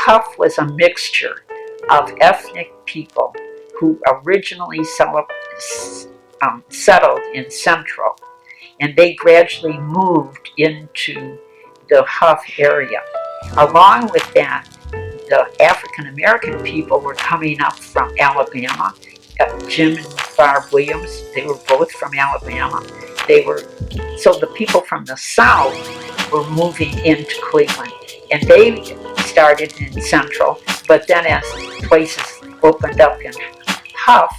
Hough was a mixture of ethnic people who originally settled in Central, and they gradually moved into the Hough area. Along with that, the African American people were coming up from Alabama. Jim and Barb Williams, they were both from Alabama. So the people from the South were moving into Cleveland, and they started in Central. But then, as places opened up in Hough,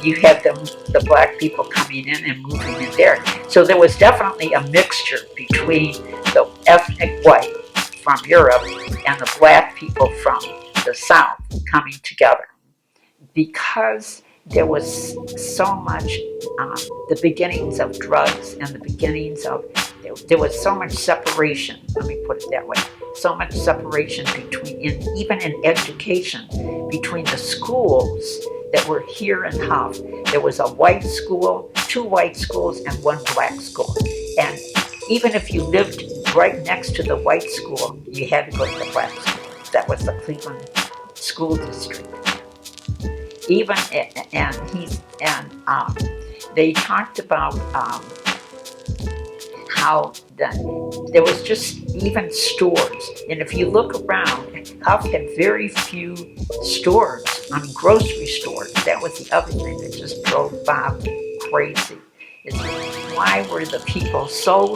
you had the black people coming in and moving in there. So there was definitely a mixture between the ethnic white from Europe and the black people from the South coming together, because there was so much, the beginnings of drugs and the beginnings of, there was so much separation, let me put it that way, so much separation between, even in education, between the schools that were here in Hough. There was a white school, 2 white schools, and 1 black school. And even if you lived right next to the white school, you had to go to the black school. That was the Cleveland School District. Even they talked about how there was just even stores, and if you look around, Hough had very few stores. I mean, grocery stores. That was the other thing that just drove Bob crazy. Is why were the people so?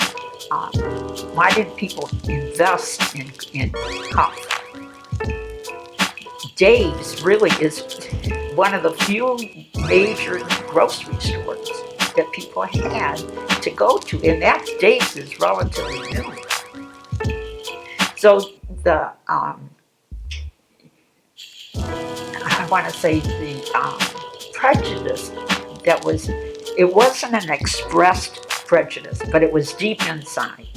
Why didn't people invest in Hough? Dave's really is one of the few major grocery stores that people had to go to, and that Dave's is relatively new. So the I want to say the prejudice that was, it wasn't an expressed prejudice, but it was deep inside,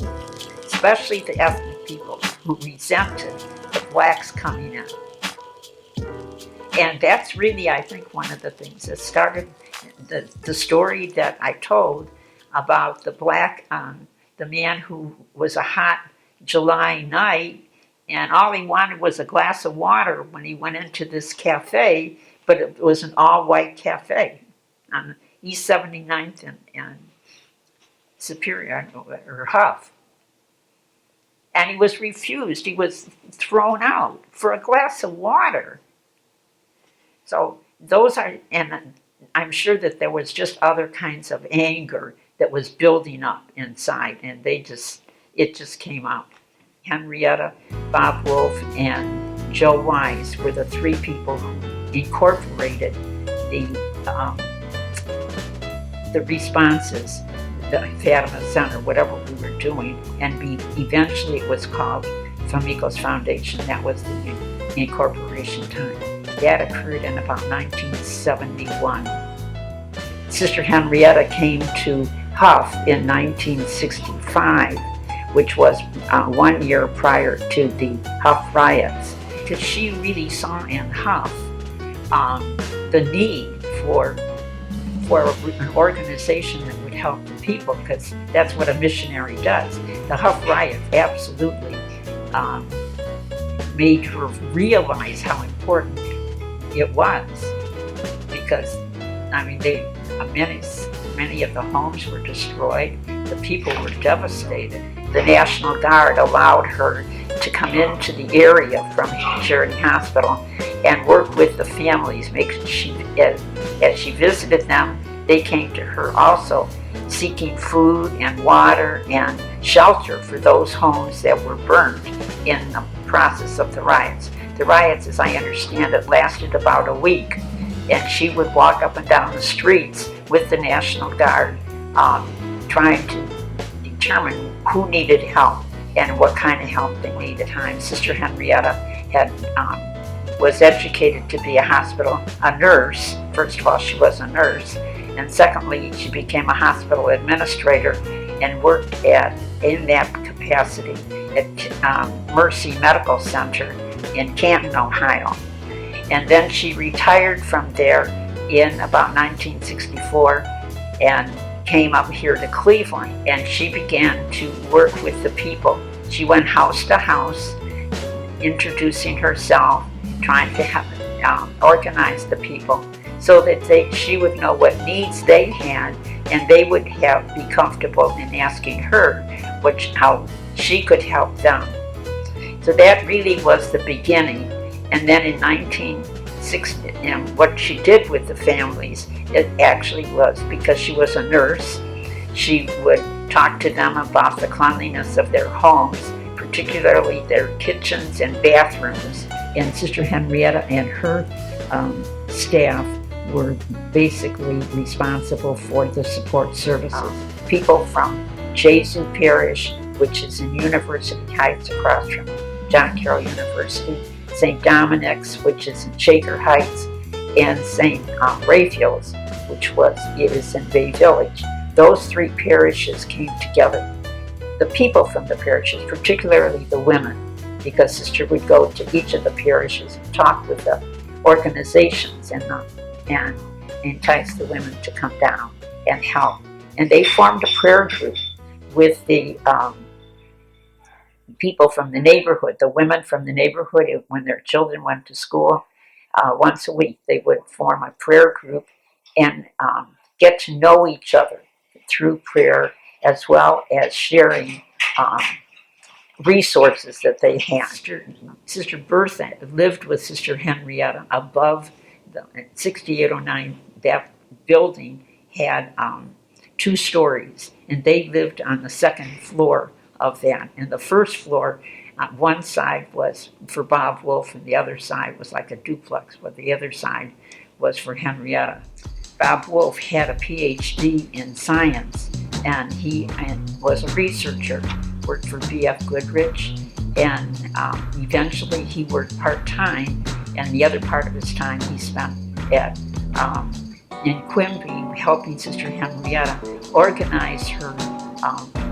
especially the ethnic people who resented the blacks coming in. And that's really, I think, one of the things that started the story that I told about the man who was a hot July night, and all he wanted was a glass of water when he went into this cafe, but it was an all-white cafe on East 79th and Superior, or Hough. And he was refused. He was thrown out for a glass of water. So those are, and I'm sure that there was just other kinds of anger that was building up inside, and it just came out. Henrietta, Bob Wolf, and Joe Wise were the 3 people who incorporated the responses, the Fatima Center, whatever we were doing, and eventually it was called Famicos Foundation. That was the incorporation time. That occurred in about 1971. Sister Henrietta came to Hough in 1965, which was 1 year prior to the Hough Riots, because she really saw in Hough the need for an organization that would help the people, because that's what a missionary does. The Hough Riots absolutely made her realize how important it was, because I mean, many of the homes were destroyed. The people were devastated. The National Guard allowed her to come into the area from Charity Hospital and work with the families, as she visited them, they came to her also seeking food and water and shelter for those homes that were burned in the process of the riots. The riots, as I understand it, lasted about a week, and she would walk up and down the streets with the National Guard, trying to determine who needed help and what kind of help they needed. Sister Henrietta was educated to be a nurse. First of all, she was a nurse, and secondly, she became a hospital administrator and worked in that capacity at Mercy Medical Center in Canton, Ohio. And then she retired from there in about 1964 and came up here to Cleveland, and she began to work with the people. She went house to house introducing herself, trying to have organize the people so that she would know what needs they had, and they would be comfortable in asking her how she could help them. So that really was the beginning. And then in 1960, what she did with the families, it actually was because she was a nurse. She would talk to them about the cleanliness of their homes, particularly their kitchens and bathrooms. And Sister Henrietta and her staff were basically responsible for the support services. People from Jesu Parish, which is in University Heights across from John Carroll University, St. Dominic's, which is in Shaker Heights, and St. Raphael's, which is in Bay Village. Those three parishes came together. The people from the parishes, particularly the women, because Sister would go to each of the parishes and talk with the organizations and entice the women to come down and help. And they formed a prayer group with the people from the neighborhood, the women from the neighborhood. When their children went to school, once a week they would form a prayer group and get to know each other through prayer, as well as sharing resources that they had. Sister Bertha lived with Sister Henrietta above the 6809. That building had 2 stories, and they lived on the 2nd floor of that. And the 1st floor, one side was for Bob Wolf, and the other side was like a duplex, but the other side was for Henrietta. Bob Wolf had a PhD in science, and he was a researcher, worked for B.F. Goodrich, and eventually he worked part-time, and the other part of his time he spent in Quimby helping Sister Henrietta organize her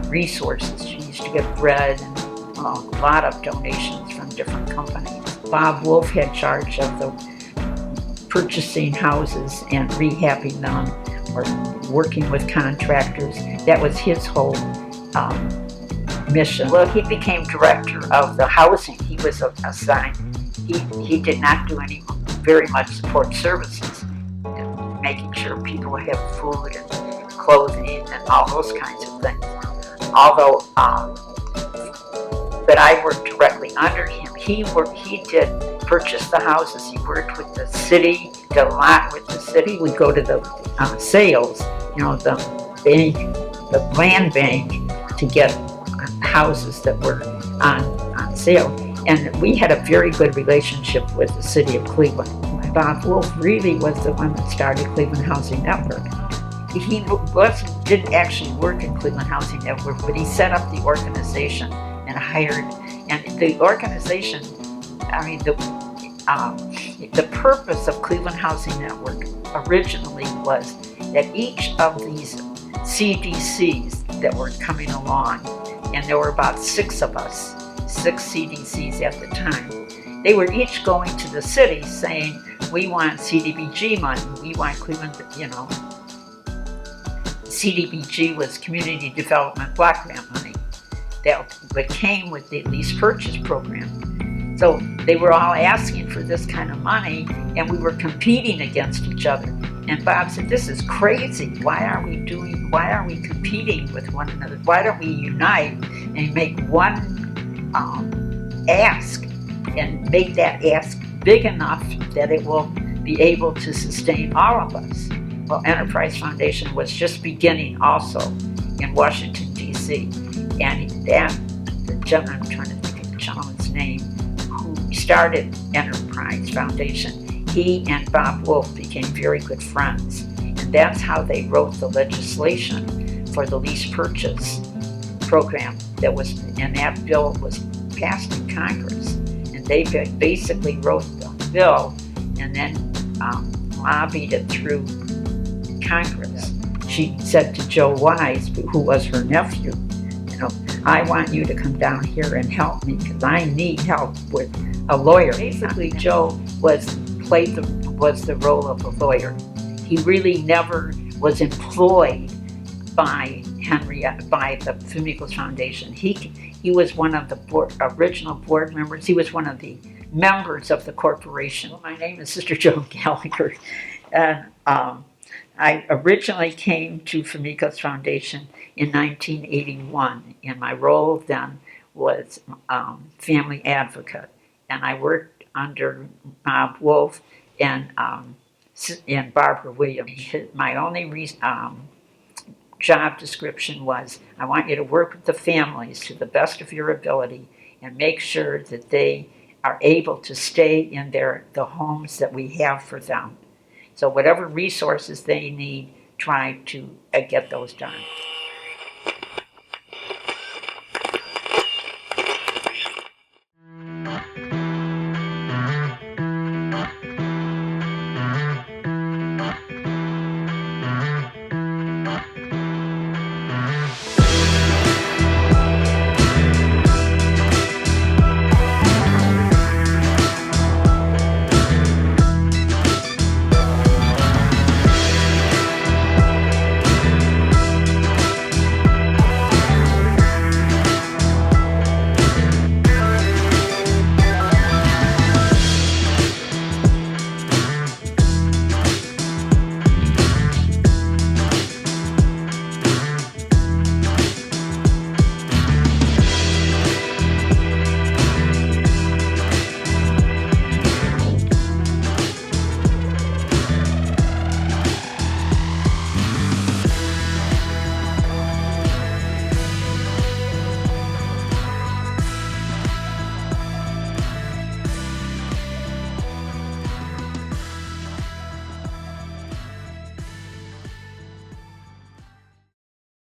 resources. She used to get bread and a lot of donations from different companies. Bob Wolf had charge of the purchasing houses and rehabbing them, or working with contractors. That was his whole mission. Well, he became director of the housing. He was assigned. He did not do very much support services, making sure people have food and clothing and all those kinds of things. Although, but I worked directly under him. He did purchase the houses. He worked with the city, did a lot with the city. We'd go to the sales, the bank, the land bank, to get houses that were on sale. And we had a very good relationship with the city of Cleveland. Bob Wolf really was the one that started Cleveland Housing Network. He didn't actually work in Cleveland Housing Network, but he set up the organization and hired. And the organization, the purpose of Cleveland Housing Network originally was that each of these CDCs that were coming along, and there were about 6 of us, 6 CDCs at the time, they were each going to the city saying, we want CDBG money, we want Cleveland, CDBG was Community Development Block Grant money that came with the lease purchase program. So they were all asking for this kind of money, and we were competing against each other. And Bob said, this is crazy. Why are we competing with one another? Why don't we unite and make one ask, and make that ask big enough that it will be able to sustain all of us? Well, Enterprise Foundation was just beginning also in Washington, D.C. And the gentleman, I'm trying to think of the gentleman's name, who started Enterprise Foundation, he and Bob Wolf became very good friends. And that's how they wrote the legislation for the lease purchase program and that bill was passed in Congress. And they basically wrote the bill and then lobbied it through Congress. She said to Joe Wise, who was her nephew, I want you to come down here and help me because I need help with a lawyer. Basically, Joe was the role of a lawyer. He really never was employed by the Famicos Foundation. He He was one of the original board members. He was one of the members of the corporation. My name is Sister Joan Gallagher, and I originally came to Famicos Foundation in 1981, and my role then was family advocate, and I worked under Bob Wolf and Barbara Williams. My only job description was, I want you to work with the families to the best of your ability and make sure that they are able to stay in the homes that we have for them. So whatever resources they need, try to get those done.